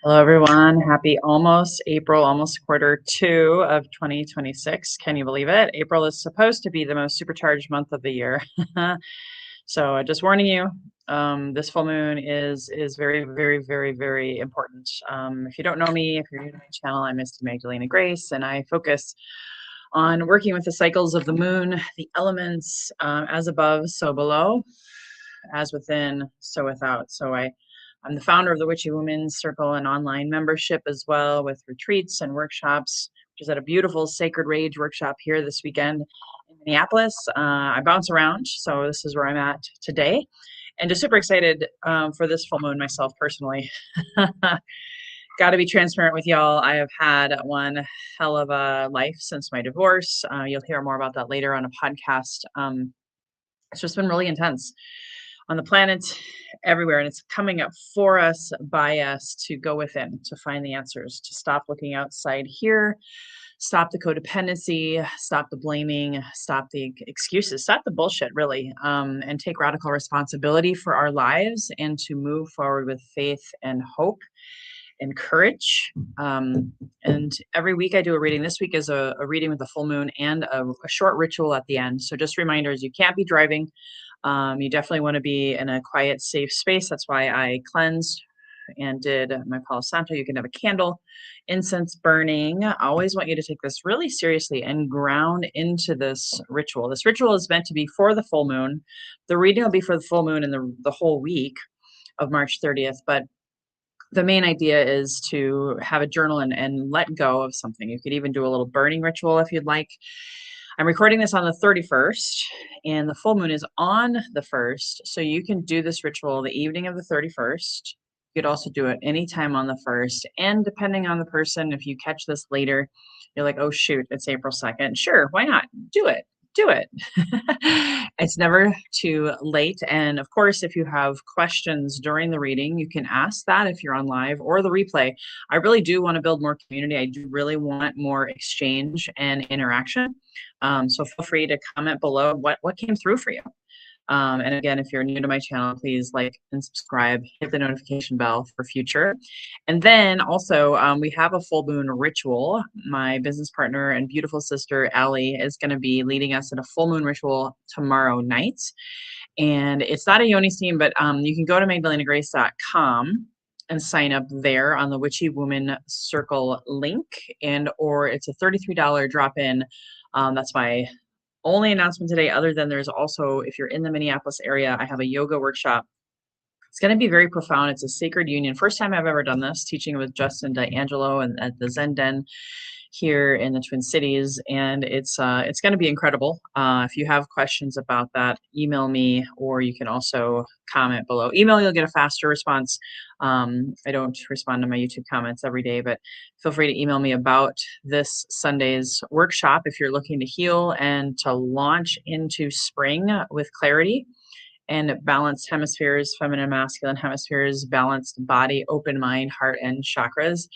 Hello, everyone. Happy almost April, almost quarter 2 of 2026. Can you believe it? April is supposed to be the most supercharged month of the year. So just warning you, this full moon is very, very, very, very important. If you don't know me, if you're new to my channel, I'm Misty Magdalena Grace, and I focus on working with the cycles of the moon, the elements, as above, so below, as within, so without. I'm the founder of the Witchy Women's Circle and online membership as well, with retreats and workshops, which is at a beautiful Sacred Rage workshop here this weekend in Minneapolis. I bounce around, so this is where I'm at today. And just super excited for this full moon myself personally. Got to be transparent with y'all. I have had one hell of a life since my divorce. You'll hear more about that later on a podcast. It's just been really intense on the planet, everywhere, and it's coming up for us, by us, to go within, to find the answers, to stop looking outside here, stop the codependency, stop the blaming, stop the excuses, stop the bullshit, really, and take radical responsibility for our lives, and to move forward with faith and hope and courage. And every week I do a reading. This week is a reading with the full moon and a short ritual at the end. So just reminders, you can't be driving. You definitely want to be in a quiet, safe space. That's why I cleansed and did my Palo Santo. You can have a candle, incense burning. I always want you to take this really seriously and ground into this ritual. This ritual is meant to be for the full moon. The reading will be for the full moon and the whole week of March 30th. But the main idea is to have a journal and let go of something. You could even do a little burning ritual if you'd like. I'm recording this on the 31st, and the full moon is on the 1st. So you can do this ritual the evening of the 31st. You could also do it anytime on the 1st. And depending on the person, if you catch this later, you're like, oh, shoot, it's April 2nd. Sure, why not? Do it. Do it. It's never too late. And of course, if you have questions during the reading, you can ask that if you're on live or the replay. I really do want to build more community. I do really want more exchange and interaction. So feel free to comment below what came through for you. And again, if you're new to my channel, please like and subscribe, hit the notification bell for future. And then also, we have a full moon ritual. My business partner and beautiful sister, Allie, is going to be leading us in a full moon ritual tomorrow night. And it's not a yoni steam, but you can go to magdalenagrace.com and sign up there on the Witchy Woman Circle link, and or it's a $33 drop-in. That's my only announcement today, other than there's also, if you're in the Minneapolis area, I have a yoga workshop. It's going to be very profound. It's a sacred union. First time I've ever done this, teaching with Justin D'Angelo and at the Zen Den here in the Twin Cities, and it's going to be incredible. If you have questions about that, email me, or you can also comment below. Email, you'll get a faster response. I don't respond to my YouTube comments every day, but feel free to email me about this Sunday's workshop if you're looking to heal and to launch into spring with clarity and balanced hemispheres, feminine, masculine hemispheres, balanced body, open mind, heart, and chakras.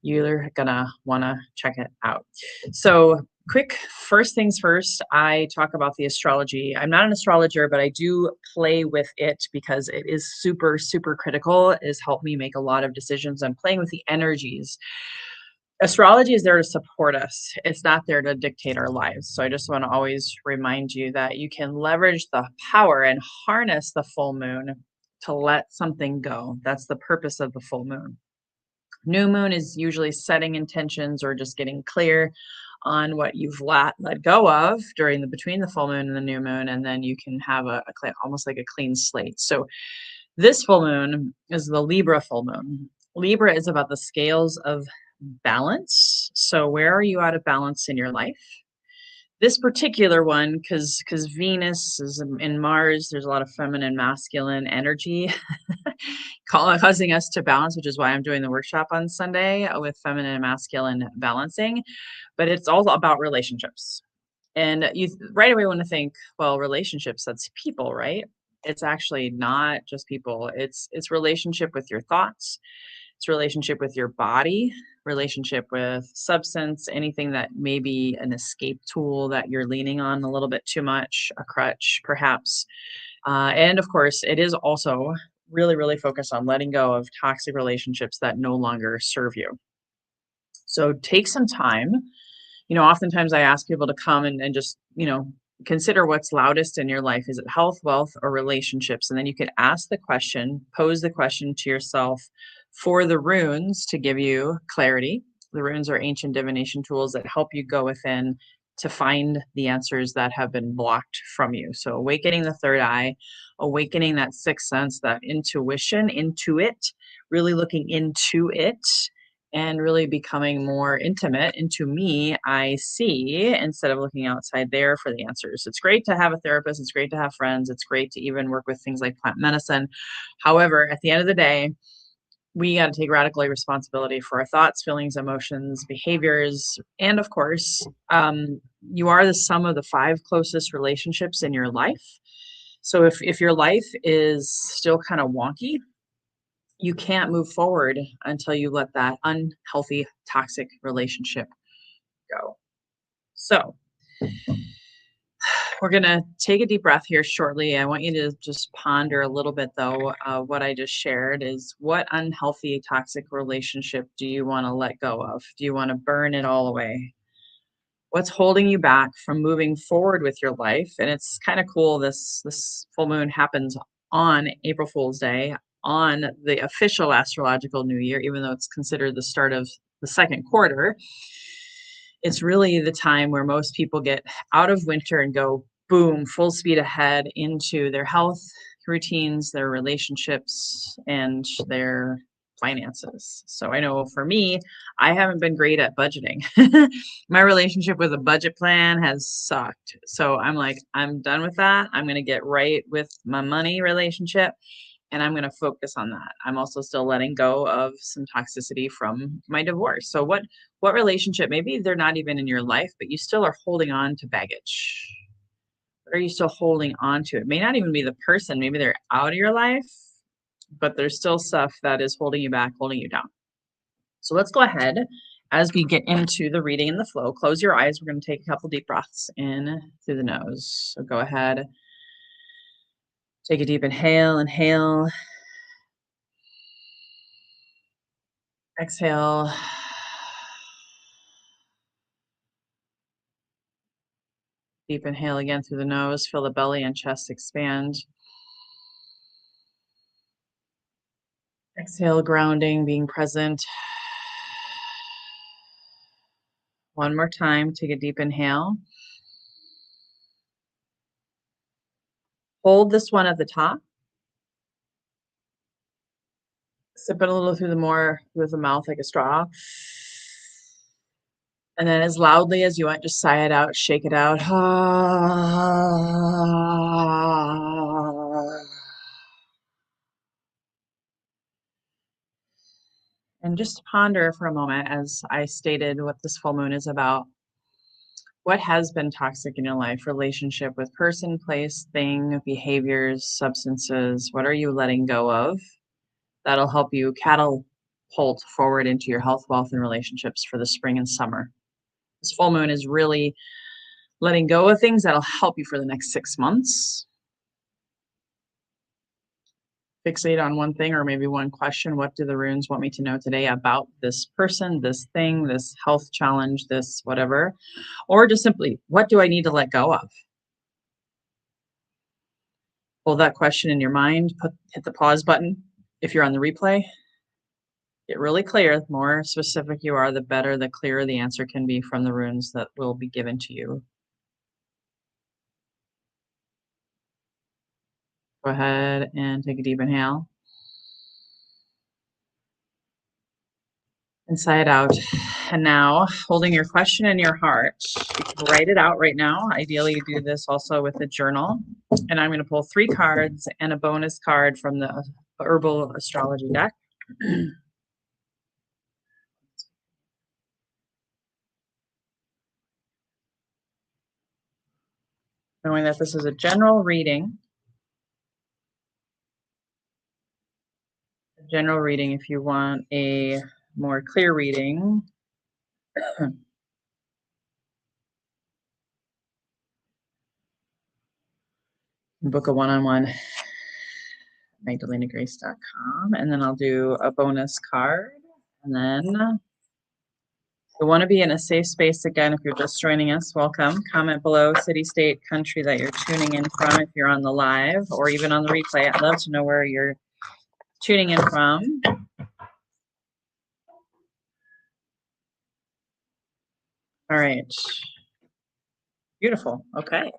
You're gonna wanna check it out. So quick, first things first, I talk about the astrology. I'm not an astrologer, but I do play with it because it is super, super critical. It has helped me make a lot of decisions. I'm playing with the energies. Astrology is there to support us. It's not there to dictate our lives. So I just want to always remind you that you can leverage the power and harness the full moon to let something go. That's the purpose of the full moon. New moon is usually setting intentions or just getting clear on what you've let go of during between the full moon and the new moon, and then you can have almost like a clean slate. So this full moon is the Libra full moon. Libra is about the scales of balance. So where are you out of balance in your life? This particular one, because Venus is in Mars, there's a lot of feminine, masculine energy causing us to balance, which is why I'm doing the workshop on Sunday with feminine and masculine balancing. But it's all about relationships. And you right away want to think, well, relationships, that's people, right? It's actually not just people. It's relationship with your thoughts. It's relationship with your body, relationship with substance, anything that may be an escape tool that you're leaning on a little bit too much, a crutch, perhaps. And of course, it is also really, really focus on letting go of toxic relationships that no longer serve you. So take some time. Oftentimes I ask people to come and just, consider what's loudest in your life. Is it health, wealth, or relationships? And then you could ask the question, pose the question to yourself for the runes to give you clarity. The runes are ancient divination tools that help you go within to find the answers that have been blocked from you. So awakening the third eye, awakening that sixth sense, that intuition, intuit, really looking into it and really becoming more intimate into me, I see, instead of looking outside there for the answers. It's great to have a therapist. It's great to have friends. It's great to even work with things like plant medicine. However, at the end of the day, we got to take radical responsibility for our thoughts, feelings, emotions, behaviors, and of course, you are the sum of the 5 closest relationships in your life. So if your life is still kind of wonky, you can't move forward until you let that unhealthy, toxic relationship go. So we're going to take a deep breath here shortly. I want you to just ponder a little bit, though. What I just shared is, what unhealthy, toxic relationship do you want to let go of? Do you want to burn it all away? What's holding you back from moving forward with your life? And it's kind of cool. This full moon happens on April Fool's Day, on the official astrological new year, even though it's considered the start of the second quarter. It's really the time where most people get out of winter and go boom, full speed ahead into their health routines, their relationships, and their finances. So I know for me, I haven't been great at budgeting. My relationship with a budget plan has sucked. So I'm like, I'm done with that. I'm going to get right with my money relationship, and I'm going to focus on that. I'm also still letting go of some toxicity from my divorce. So what relationship, maybe they're not even in your life, but you still are holding on to baggage. What are you still holding on to? It may not even be the person, maybe they're out of your life, but there's still stuff that is holding you back, holding you down. So let's go ahead as we get into the reading and the flow. Close your eyes. We're going to take a couple deep breaths in through the nose. So go ahead. Take a deep inhale, inhale. Exhale. Deep inhale again through the nose. Feel the belly and chest expand. Exhale, grounding, being present. One more time. Take a deep inhale. Hold this one at the top. Sip it a little through the mouth like a straw. And then as loudly as you want, just sigh it out, shake it out. And just ponder for a moment, as I stated, what this full moon is about. What has been toxic in your life? Relationship with person, place, thing, behaviors, substances. What are you letting go of? That'll help you catapult forward into your health, wealth, and relationships for the spring and summer. This full moon is really letting go of things that'll help you for the next 6 months. Fixate on one thing or maybe one question. What do the runes want me to know today about this person, this thing, this health challenge, this whatever? Or just simply, what do I need to let go of? Hold that question in your mind, hit the pause button. If you're on the replay, get really clear. The more specific you are, the better, the clearer the answer can be from the runes that will be given to you. Go ahead and take a deep inhale. And sigh it out. And now, holding your question in your heart, you can write it out right now. Ideally, you do this also with a journal. And I'm going to pull 3 cards and a bonus card from the herbal astrology deck. Knowing that this is a general reading. General reading, if you want a more clear reading, book a one-on-one. magdalenagrace.com, and then I'll do a bonus card. And then you want to be in a safe space again. If you're just joining us, welcome. Comment below city, state, country that you're tuning in from if you're on the live or even on the replay. I'd love to know where you're tuning in from. All right. Beautiful. Okay.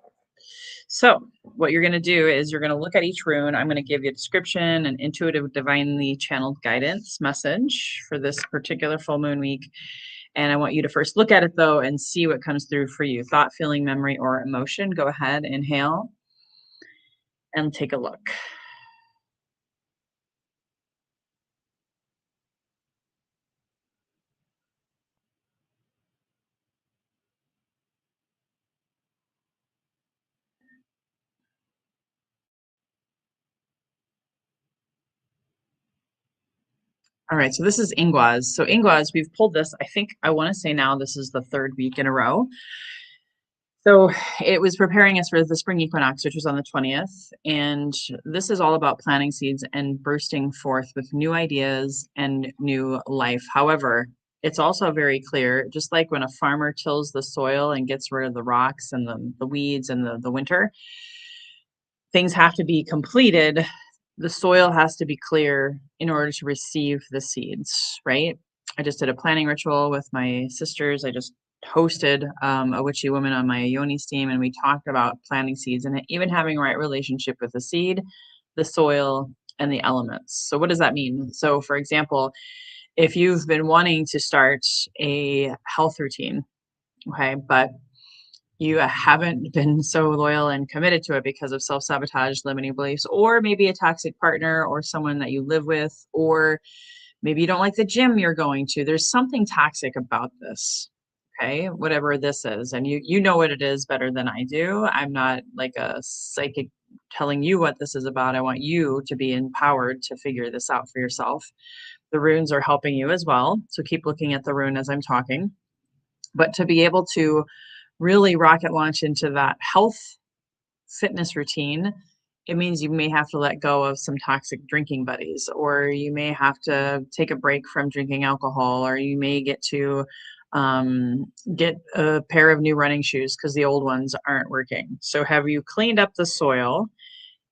So what you're going to do is you're going to look at each rune. I'm going to give you a description, an intuitive, divinely channeled guidance message for this particular full moon week. And I want you to first look at it though and see what comes through for you. Thought, feeling, memory, or emotion. Go ahead, inhale, and take a look. All right, so this is Ingwaz. So Ingwaz, we've pulled this, I think, I want to say now this is the third week in a row. So it was preparing us for the spring equinox, which was on the 20th. And this is all about planting seeds and bursting forth with new ideas and new life. However, it's also very clear, just like when a farmer tills the soil and gets rid of the rocks and the weeds and the winter, things have to be completed. The soil has to be clear in order to receive the seeds, right? I just did a planting ritual with my sisters. I just hosted a witchy woman on my Yoni's team, and we talked about planting seeds and even having a right relationship with the seed, the soil, and the elements. So what does that mean? So for example, if you've been wanting to start a health routine, okay, but you haven't been so loyal and committed to it because of self-sabotage, limiting beliefs, or maybe a toxic partner or someone that you live with, or maybe you don't like the gym you're going to. There's something toxic about this. Okay, whatever this is, and you know what it is better than I do. I'm not like a psychic telling you what this is about. I want you to be empowered to figure this out for yourself. The runes are helping you as well, so keep looking at the rune as I'm talking. But to be able to really rocket launch into that health fitness routine, it means you may have to let go of some toxic drinking buddies, or you may have to take a break from drinking alcohol, or you may get to get a pair of new running shoes because the old ones aren't working. So have you cleaned up the soil?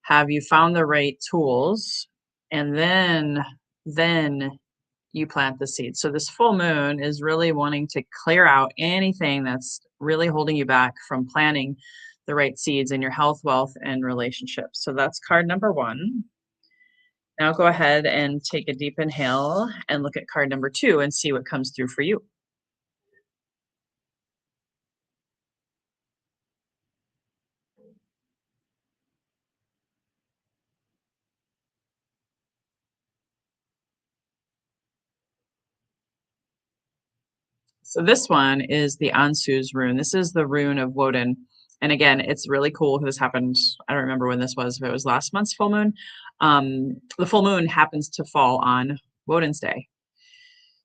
Have you found the right tools? And then you plant the seeds. So this full moon is really wanting to clear out anything that's really holding you back from planting the right seeds in your health, wealth, and relationships. So that's card number one. Now go ahead and take a deep inhale and look at card number two and see what comes through for you. So this one is the Ansu's rune. This is the rune of Woden. And again, it's really cool because this happened, I don't remember when this was, if it was last month's full moon. The full moon happens to fall on Woden's Day.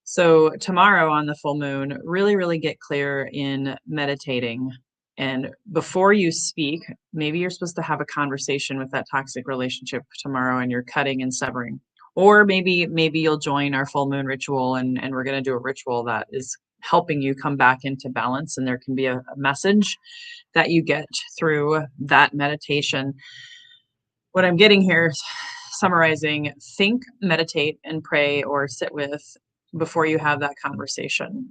So tomorrow on the full moon, really get clear in meditating. And before you speak, maybe you're supposed to have a conversation with that toxic relationship tomorrow and you're cutting and severing. Or maybe you'll join our full moon ritual and we're going to do a ritual that is helping you come back into balance. And there can be a message that you get through that meditation. What I'm getting here, summarizing, think, meditate, and pray or sit with before you have that conversation.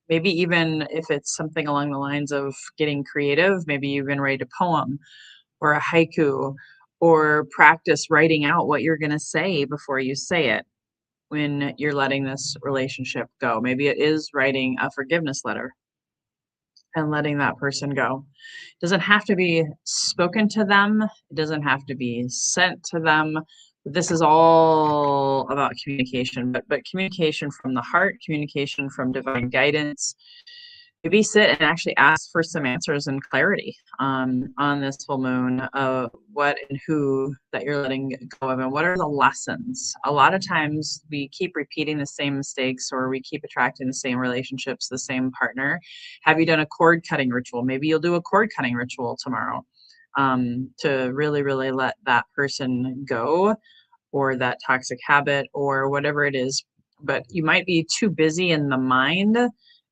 Maybe even if it's something along the lines of getting creative, maybe you've been write a poem or a haiku, or practice writing out what you're going to say before you say it when you're letting this relationship go. Maybe it is writing a forgiveness letter and letting that person go. It doesn't have to be spoken to them. It doesn't have to be sent to them. This is all about communication, but communication from the heart, communication from divine guidance. Maybe sit and actually ask for some answers and clarity on this full moon of what and who that you're letting go of and what are the lessons. A lot of times we keep repeating the same mistakes or we keep attracting the same relationships, the same partner. Have you done a cord cutting ritual? Maybe you'll do a cord cutting ritual tomorrow to really let that person go. or that toxic habit or whatever it is. But you might be too busy in the mind.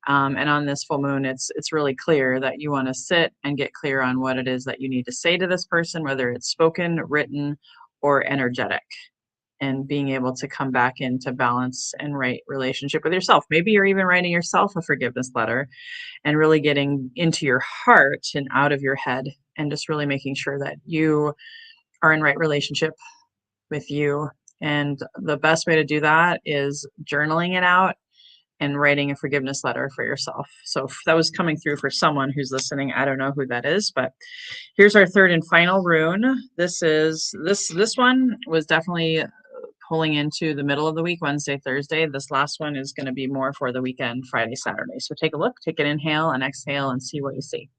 And on this full moon, it's really clear that you want to sit and get clear on what it is that you need to say to this person, whether it's spoken, written, or energetic, and being able to come back into balance and right relationship with yourself. Maybe you're even writing yourself a forgiveness letter and really getting into your heart and out of your head, and just really making sure that you are in right relationship with you. And the best way to do that is journaling it out and writing a forgiveness letter for yourself. So if that was coming through for someone who's listening, I don't know who that is, but here's our third and final rune. This one was definitely pulling into the middle of the week, Wednesday, Thursday. This last one is going to be more for the weekend, Friday, Saturday. So take a look, take an inhale and exhale and see what you see.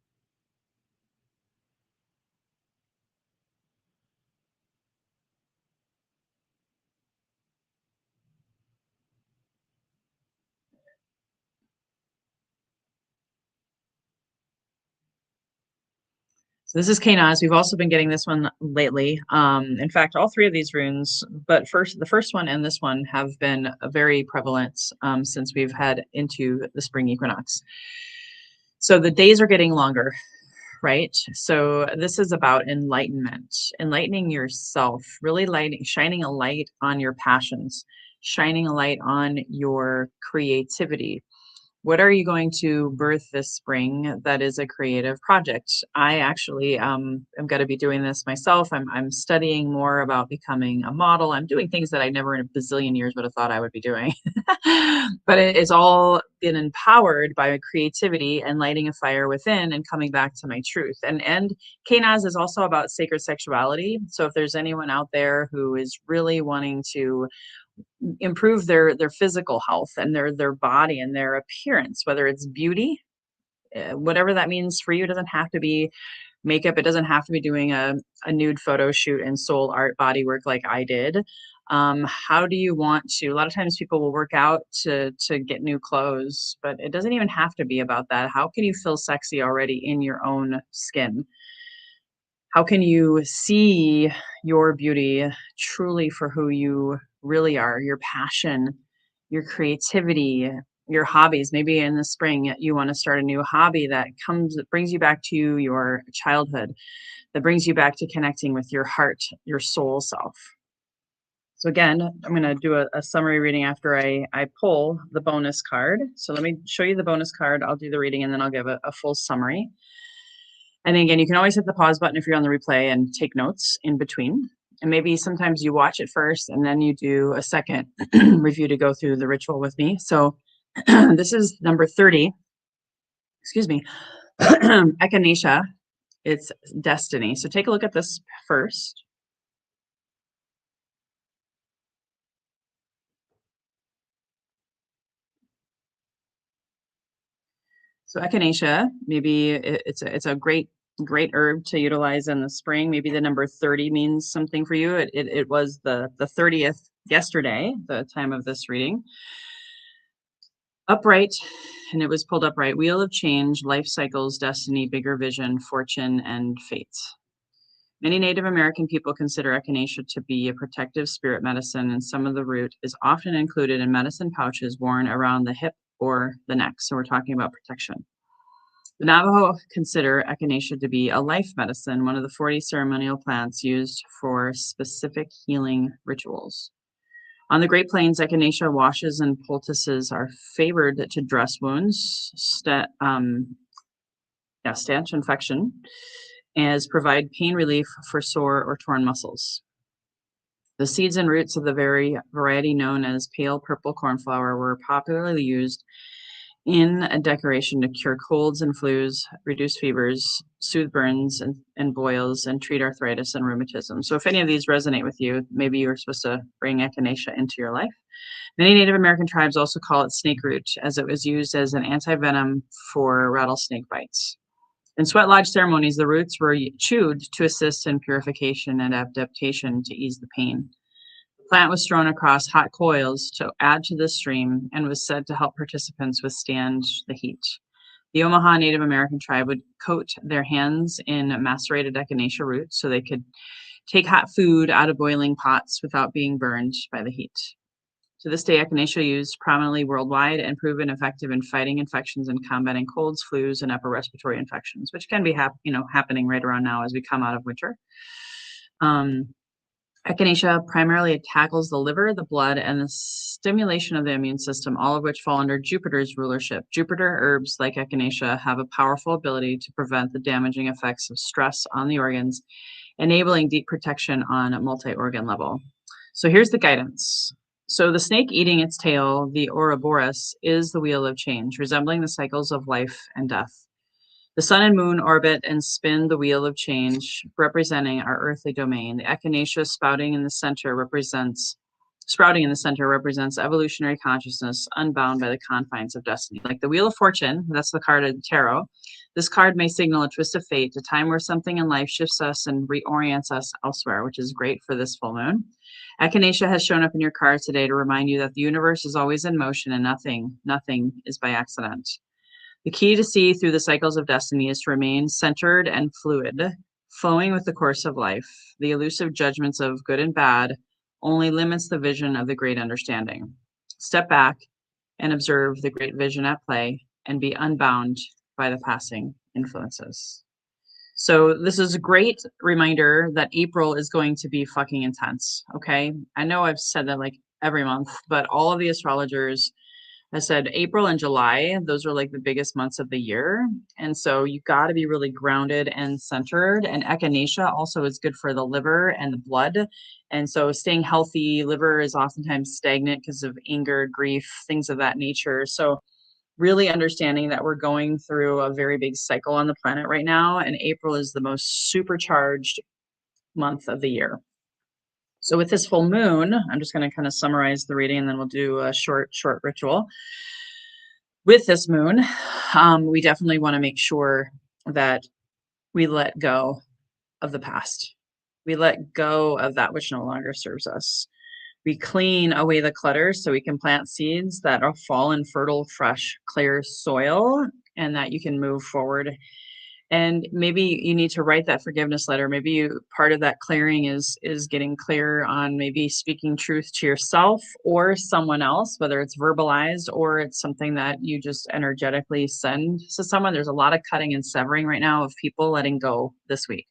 So this is Kanaz. We've also been getting this one lately. In fact, all three of these runes, but the first one and this one have been very prevalent since we've had into the spring equinox. So the days are getting longer, right? So this is about enlightenment, enlightening yourself, really shining a light on your passions, shining a light on your creativity. What are you going to birth this spring that is a creative project? I actually am going to be doing this myself. I'm studying more about becoming a model. I'm doing things that I never in a bazillion years would have thought I would be doing. But it's all been empowered by creativity and lighting a fire within and coming back to my truth. And Kanaz is also about sacred sexuality. So if there's anyone out there who is really wanting to improve their physical health and their body and their appearance, whether it's beauty, whatever that means for you. It doesn't have to be makeup. It doesn't have to be doing a nude photo shoot and soul art body work like I did. How do you want to? A lot of times people will work out to get new clothes, but it doesn't even have to be about that. How can you feel sexy already in your own skin? How can you see your beauty truly for who you really are, your passion, your creativity, your hobbies? Maybe in the spring you want to start a new hobby that brings you back to your childhood, that brings you back to connecting with your heart, your soul self. So again, I'm going to do a summary reading after I pull the bonus card. So let me show you the bonus card. I'll do the reading and then I'll give a full summary. And again, you can always hit the pause button if you're on the replay and take notes in between. And maybe sometimes you watch it first and then you do a second review to go through the ritual with me. So this is number 30. Excuse me. Echinacea. It's destiny. So take a look at this first. So echinacea, maybe it's a great herb to utilize in the spring. Maybe the number 30 means something for you. It was the 30th yesterday, the time of this reading. Upright, and it was pulled upright. Wheel of change, life cycles, destiny, bigger vision, fortune, and fate. Many Native American people consider echinacea to be a protective spirit medicine, and some of the root is often included in medicine pouches worn around the hip or the neck. So we're talking about protection. The Navajo consider echinacea to be a life medicine, one of the 40 ceremonial plants used for specific healing rituals. On the Great Plains, echinacea washes and poultices are favored to dress wounds, stanch infection, as provide pain relief for sore or torn muscles. The seeds and roots of the variety known as pale purple cornflower were popularly used in a decoration to cure colds and flus, reduce fevers, soothe burns and boils, and treat arthritis and rheumatism. So if any of these resonate with you, maybe you're supposed to bring echinacea into your life. Many Native American tribes also call it snake root, as it was used as an anti-venom for rattlesnake bites. In sweat lodge ceremonies, the roots were chewed to assist in purification and adaptation to ease the pain. The plant was thrown across hot coals to add to the stream and was said to help participants withstand the heat. The Omaha Native American tribe would coat their hands in macerated echinacea root so they could Take hot food out of boiling pots without being burned by the heat. To this day, echinacea used prominently worldwide and proven effective in fighting infections and combating colds, flus, and upper respiratory infections, which can be happening right around now as we come out of winter. Echinacea primarily tackles the liver, the blood, and the stimulation of the immune system, all of which fall under Jupiter's rulership. Jupiter herbs like echinacea have a powerful ability to prevent the damaging effects of stress on the organs, enabling deep protection on a multi-organ level. So here's the guidance. So the snake eating its tail, the Ouroboros, is the wheel of change, resembling the cycles of life and death. The sun and moon orbit and spin the wheel of change, representing our earthly domain. The echinacea sprouting in the center represents evolutionary consciousness, unbound by the confines of destiny. Like the Wheel of Fortune, that's the card of the tarot. This card may signal a twist of fate, a time where something in life shifts us and reorients us elsewhere, which is great for this full moon. Echinacea has shown up in your cards today to remind you that the universe is always in motion and nothing is by accident. The key to see through the cycles of destiny is to remain centered and fluid, flowing with the course of life. The elusive judgments of good and bad only limits the vision of the great understanding. Step back and observe the great vision at play and be unbound by the passing influences. So this is a great reminder that April is going to be fucking intense, okay? I know I've said that like every month, but all of the astrologers, I said April and July, those are like the biggest months of the year. And so you got to be really grounded and centered. And echinacea also is good for the liver and the blood. And so staying healthy, liver is oftentimes stagnant because of anger, grief, things of that nature. So really understanding that we're going through a very big cycle on the planet right now. And April is the most supercharged month of the year. So with this full moon, I'm just going to kind of summarize the reading and then we'll do a short ritual. With this moon, we definitely want to make sure that we let go of the past. We let go of that which no longer serves us. We clean away the clutter so we can plant seeds that will fall in fertile, fresh, clear soil and that you can move forward. And maybe you need to write that forgiveness letter. Maybe part of that clearing is getting clear on maybe speaking truth to yourself or someone else, whether it's verbalized or it's something that you just energetically send to someone. There's a lot of cutting and severing right now of people letting go this week.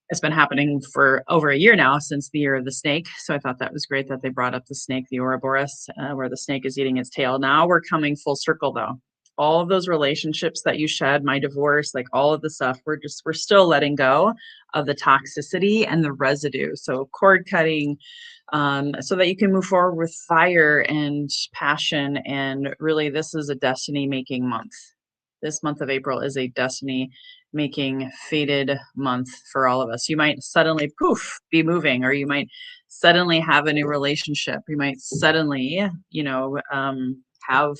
It's been happening for over a year now, since the year of the snake. So I thought that was great that they brought up the snake, the Ouroboros, where the snake is eating its tail. Now we're coming full circle though. All of those relationships that you shed, my divorce, like all of the stuff, we're still letting go of the toxicity and the residue. So cord cutting, so that you can move forward with fire and passion. And really, this is a destiny making month. This month of April is a destiny making fated month for all of us. You might suddenly be moving, or you might suddenly have a new relationship. You might suddenly, have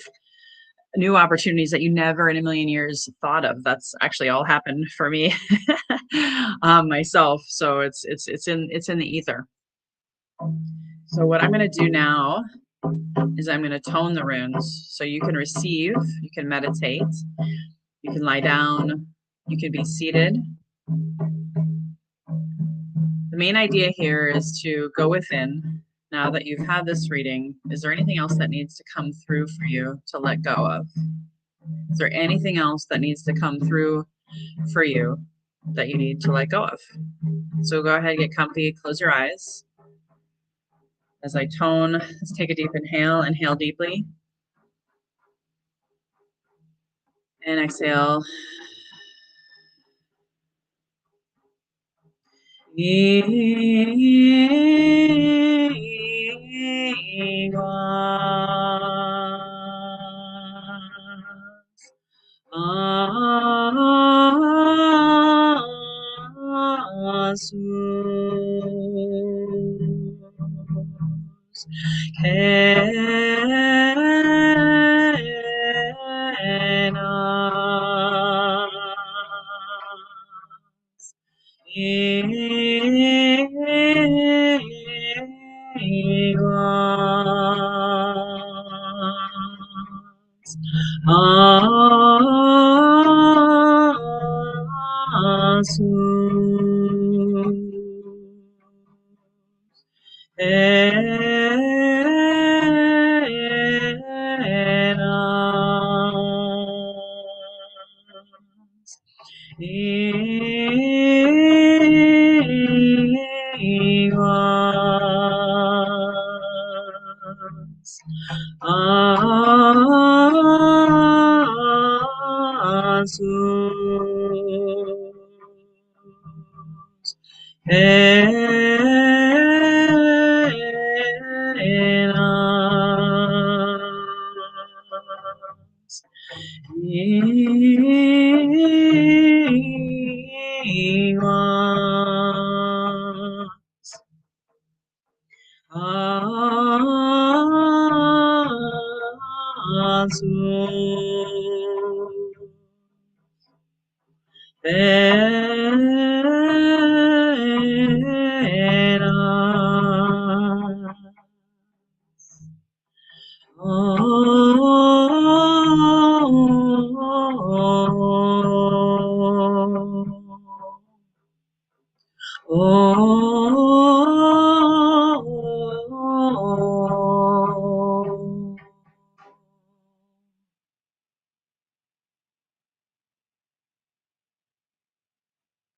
new opportunities that you never in a million years thought of. That's actually all happened for me myself. So it's in the ether. So what I'm going to do now is I'm going to tone the runes so you can receive, you can meditate, you can lie down, you can be seated. The main idea here is to go within. Now that you've had this reading, is there anything else that needs to come through for you to let go of? Is there anything else that needs to come through for you that you need to let go of? So go ahead, get comfy, close your eyes. As I tone, let's take a deep inhale. Inhale deeply. And exhale.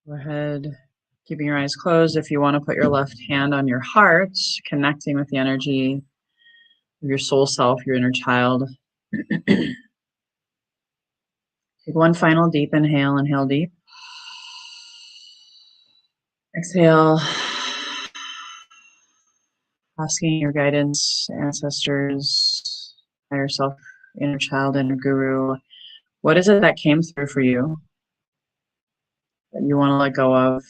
Go ahead, keeping your eyes closed. If you want to put your left hand on your heart, connecting with the energy of your soul self, your inner child. Take one final deep inhale. Inhale deep. Exhale. Asking your guidance, ancestors, higher self, inner child, inner guru. What is it that came through for you that you want to let go of?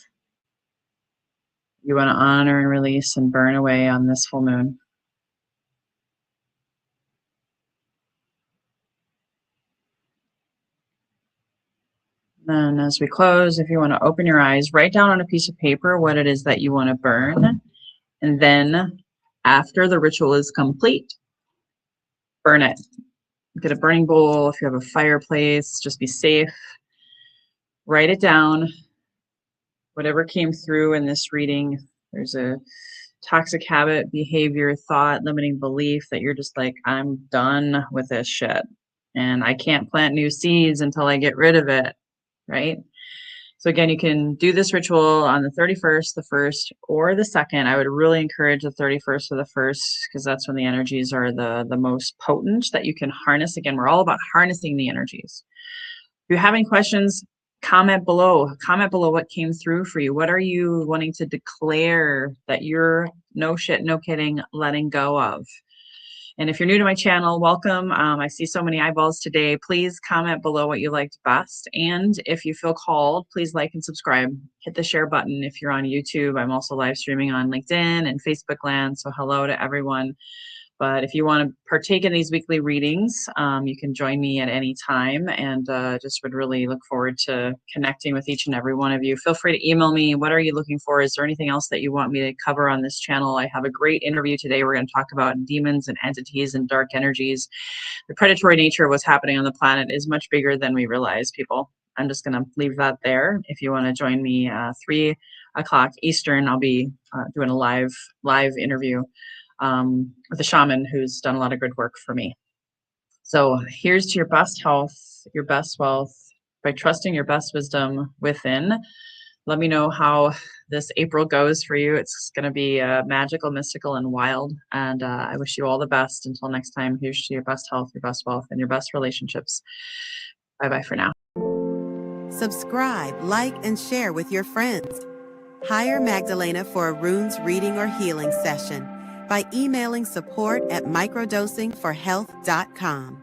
You want to honor and release and burn away on this full moon. Then as we close, if you want to open your eyes, write down on a piece of paper what it is that you want to burn. And then after the ritual is complete, burn it. Get a burning bowl. If you have a fireplace, just be safe. Write it down. Whatever came through in this reading, there's a toxic habit, behavior, thought, limiting belief that you're just like, I'm done with this shit. And I can't plant new seeds until I get rid of it, right? So again, you can do this ritual on the 31st, the 1st, or the 2nd. I would really encourage the 31st or the 1st because that's when the energies are the most potent that you can harness. Again, we're all about harnessing the energies. If you have any questions, comment below. Comment below what came through for you. What are you wanting to declare that you're no shit, no kidding, letting go of? And if you're new to my channel, welcome. I see so many eyeballs today. Please comment below what you liked best. And if you feel called, please like and subscribe. Hit the share button if you're on YouTube. I'm also live streaming on LinkedIn and Facebook land. So hello to everyone. But if you want to partake in these weekly readings, you can join me at any time, and just would really look forward to connecting with each and every one of you. Feel free to email me. What are you looking for? Is there anything else that you want me to cover on this channel? I have a great interview today. We're going to talk about demons and entities and dark energies. The predatory nature of what's happening on the planet is much bigger than we realize, people. I'm just going to leave that there. If you want to join me 3 o'clock Eastern, I'll be doing a live interview with a shaman who's done a lot of good work for me. So here's to your best health, your best wealth, by trusting your best wisdom within. Let me know how this April goes for you. It's going to be magical, mystical, and wild. And I wish you all the best. Until next time, here's to your best health, your best wealth, and your best relationships. Bye-bye for now. Subscribe, like, and share with your friends. Hire Magdalena for a runes reading or healing session by emailing support@microdosingforhealth.com.